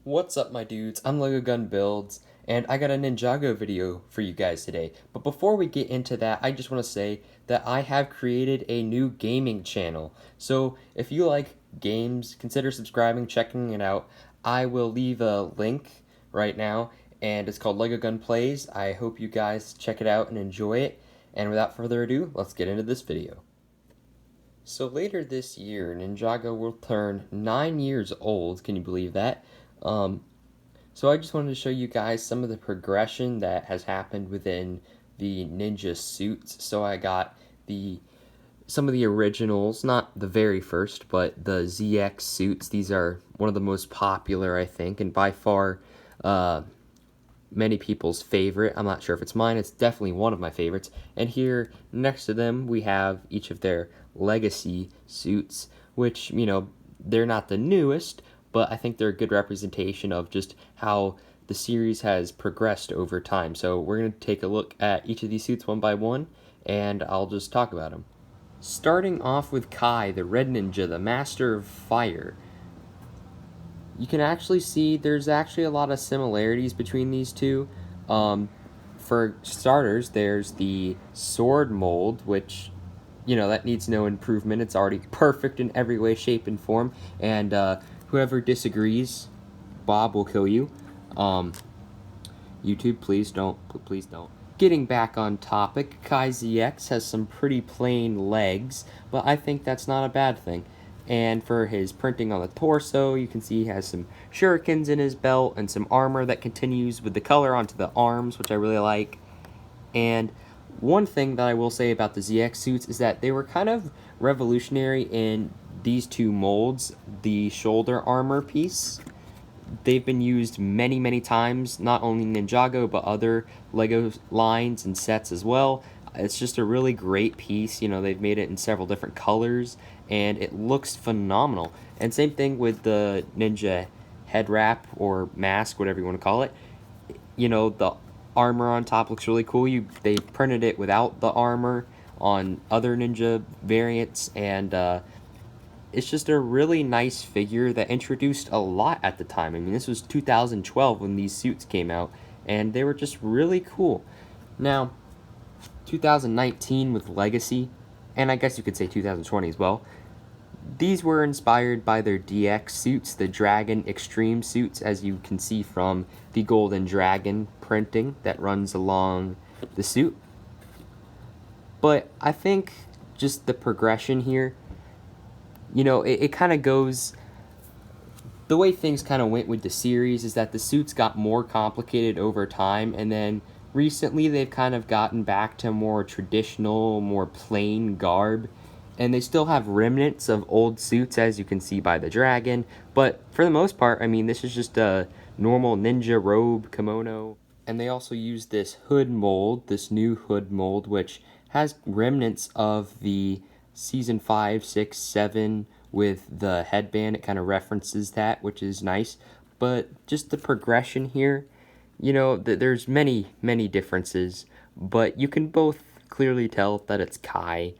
What's up, my dudes? I'm Lego Gun Builds, and I got a Ninjago video for you guys today. But before we get into that, I just want to say that I have created a new gaming channel. So if you like games, consider subscribing, checking it out. I will leave a link right now, and it's called Lego Gun Plays. I hope you guys check it out and enjoy it. And without further ado, let's get into this video. So later this year, Ninjago will turn 9 years old. Can you believe that? Um, so I just wanted to show you guys some of the progression that has happened within the ninja suits. So I got some of the originals, not the very first, but the ZX suits. These are one of the most popular, I think, and by far uh, many people's favorite. I'm not sure if it's mine. It's definitely one of my favorites. And here next to them, we have each of their legacy suits, which, they're not the newest, but I think they're a good representation of just how the series has progressed over time. So we're going to take a look at each of these suits one by one, and I'll just talk about them. Starting off with Kai, the Red Ninja, the Master of Fire. You can actually see there's actually a lot of similarities between these two. For starters, there's the sword mold, which, that needs no improvement. It's already perfect in every way, shape, and form. And whoever disagrees, Bob will kill you. YouTube, please don't. Please don't. Getting back on topic, Kai ZX has some pretty plain legs, but I think that's not a bad thing. And for his printing on the torso, you can see he has some shurikens in his belt and some armor that continues with the color onto the arms, which I really like. And one thing that I will say about the ZX suits is that they were kind of revolutionary in these two molds. The shoulder armor piece, they've been used many times, not only Ninjago, but other LEGO lines and sets as well. It's just a really great piece. They've made it in several different colors, and it looks phenomenal. And same thing with the Ninja head wrap or mask, whatever you want to call it. The armor on top looks really cool. They printed it without the armor on other Ninja variants, and it's just a really nice figure that introduced a lot at the time. I mean, this was 2012 when these suits came out, and they were just really cool. Now, 2019 with Legacy, and I guess you could say 2020 as well, these were inspired by their DX suits, the Dragon Extreme suits, as you can see from the Golden Dragon printing that runs along the suit. But I think just the progression here, it kind of goes, the way things kind of went with the series is that the suits got more complicated over time, and then recently they've kind of gotten back to more traditional, more plain garb, and they still have remnants of old suits, as you can see by the dragon, but for the most part, I mean, this is just a normal ninja robe kimono. And they also use this hood mold, this new hood mold, which has remnants of the season 5, 6, 7 with the headband. It kind of references that, which is nice. But just the progression here, there's many differences, but you can both clearly tell that it's Kai.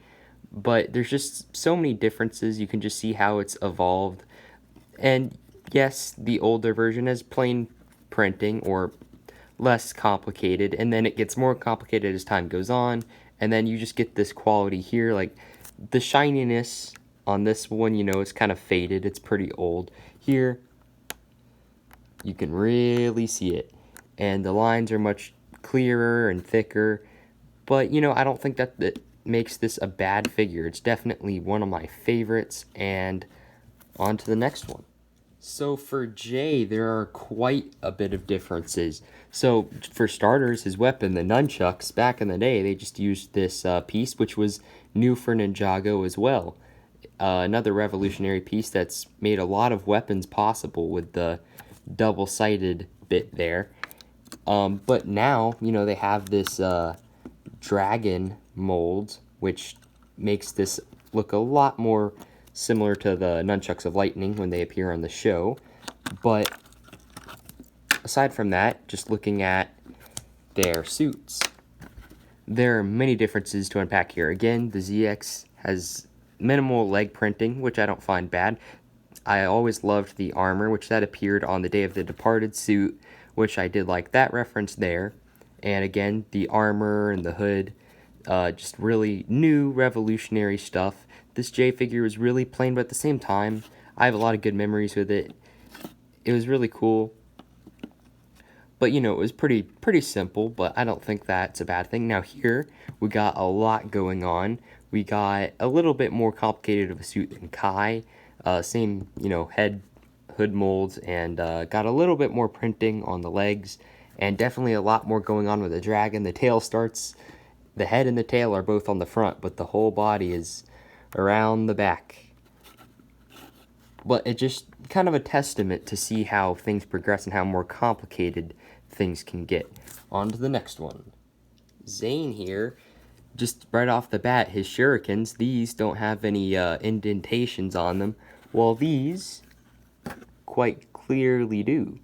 But there's just so many differences. You can just see how it's evolved. And yes, the older version has plain printing or less complicated, and then it gets more complicated as time goes on, and then you just get this quality here. Like the shininess on this one, it's kind of faded, it's pretty old. Here you can really see it, and the lines are much clearer and thicker, but I don't think that makes this a bad figure. It's definitely one of my favorites. And on to the next one. So for Jay, there are quite a bit of differences. So for starters, his weapon, the nunchucks, back in the day, they just used this piece, which was new for Ninjago as well. Another revolutionary piece that's made a lot of weapons possible with the double-sided bit there. But now, they have this dragon mold, which makes this look a lot more similar to the Nunchucks of Lightning when they appear on the show. But aside from that, just looking at their suits, there are many differences to unpack here. Again, the ZX has minimal leg printing, which I don't find bad. I always loved the armor, which that appeared on the Day of the Departed suit, which I did like that reference there. And again, the armor and the hood, just really new, revolutionary stuff. This J figure was really plain, but at the same time, I have a lot of good memories with it. It was really cool. But, it was pretty simple, but I don't think that's a bad thing. Now here, we got a lot going on. We got a little bit more complicated of a suit than Kai. Same, head, hood molds, and got a little bit more printing on the legs, and definitely a lot more going on with the dragon. The head and the tail are both on the front, but the whole body is around the back. But it's just kind of a testament to see how things progress and how more complicated things can get. On to the next one. Zane here, just right off the bat, his shurikens, these don't have any indentations on them, while these quite clearly do.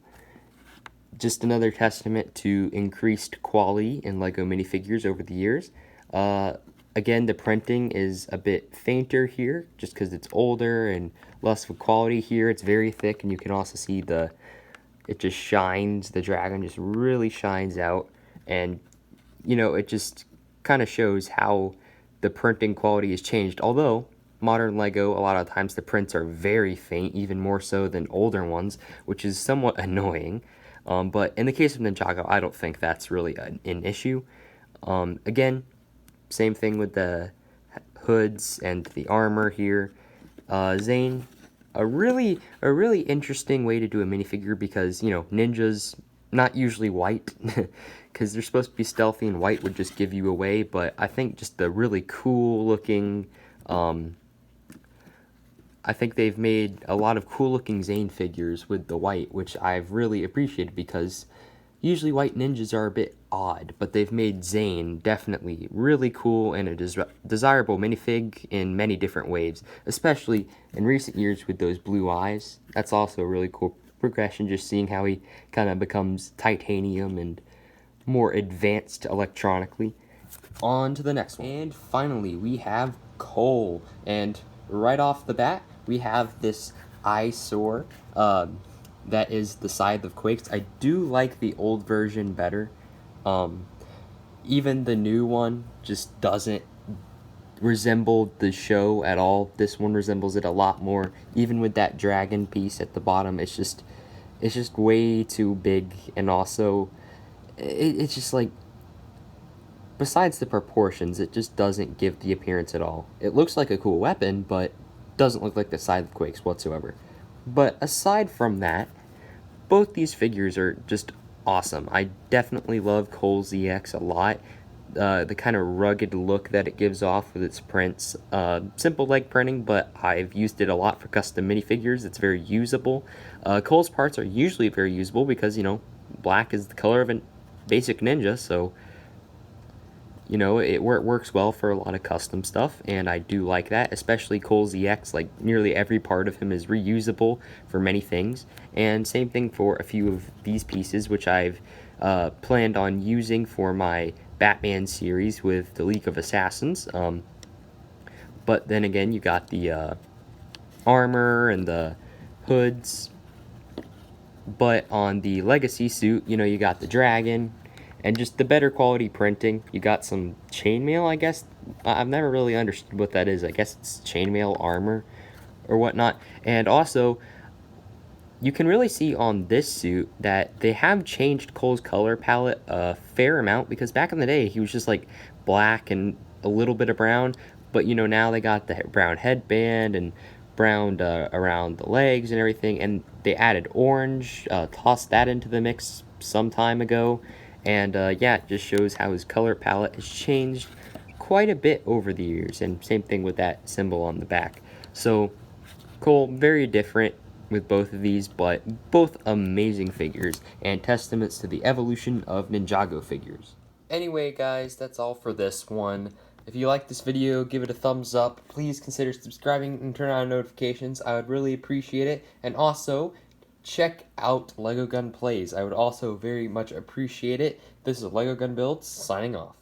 Just another testament to increased quality in LEGO minifigures over the years. Again, the printing is a bit fainter here, just because it's older and less of quality here. It's very thick, and you can also see it just shines, the dragon just really shines out, and, it just kind of shows how the printing quality has changed. Although, modern LEGO, a lot of times the prints are very faint, even more so than older ones, which is somewhat annoying. But in the case of Ninjago, I don't think that's really an issue. Again, same thing with the hoods and the armor here. Zane, a really interesting way to do a minifigure because, ninjas, not usually white, because they're supposed to be stealthy and white would just give you away, but I think just the really cool looking, I think they've made a lot of cool looking Zane figures with the white, which I've really appreciated because usually white ninjas are a bit odd, but they've made Zane definitely really cool and a desirable minifig in many different ways, especially in recent years with those blue eyes. That's also a really cool progression, just seeing how he kind of becomes titanium and more advanced electronically. On to the next one. And finally, we have Cole, and right off the bat, we have this eyesore that is the Scythe of Quakes. I do like the old version better. Even the new one just doesn't resemble the show at all. This one resembles it a lot more. Even with that dragon piece at the bottom, it's just way too big, and also it's just like, besides the proportions, it just doesn't give the appearance at all. It looks like a cool weapon, but doesn't look like the Scythe of Quakes whatsoever. But aside from that, both these figures are just awesome. I definitely love Cole's EX a lot. The kind of rugged look that it gives off with its prints. Simple leg printing, but I've used it a lot for custom minifigures. It's very usable. Cole's parts are usually very usable because, black is the color of a basic ninja, so it works well for a lot of custom stuff, and I do like that, especially Cole's EX. Like, nearly every part of him is reusable for many things, and same thing for a few of these pieces, which I've planned on using for my Batman series with the League of Assassins. But then again, you got the armor and the hoods, but on the Legacy suit, you got the dragon, and just the better quality printing. You got some chainmail, I guess. I've never really understood what that is. I guess it's chainmail armor or whatnot. And also, you can really see on this suit that they have changed Cole's color palette a fair amount, because back in the day, he was just like black and a little bit of brown. But, now they got the brown headband and brown around the legs and everything. And they added orange, tossed that into the mix some time ago. And yeah, it just shows how his color palette has changed quite a bit over the years. And same thing with that symbol on the back. So, Cole, very different with both of these, but both amazing figures and testaments to the evolution of Ninjago figures. Anyway, guys, that's all for this one. If you like this video, give it a thumbs up. Please consider subscribing and turn on notifications. I would really appreciate it. And also, check out LEGO Gun Plays. I would also very much appreciate it. This is LEGO Gun Builds, signing off.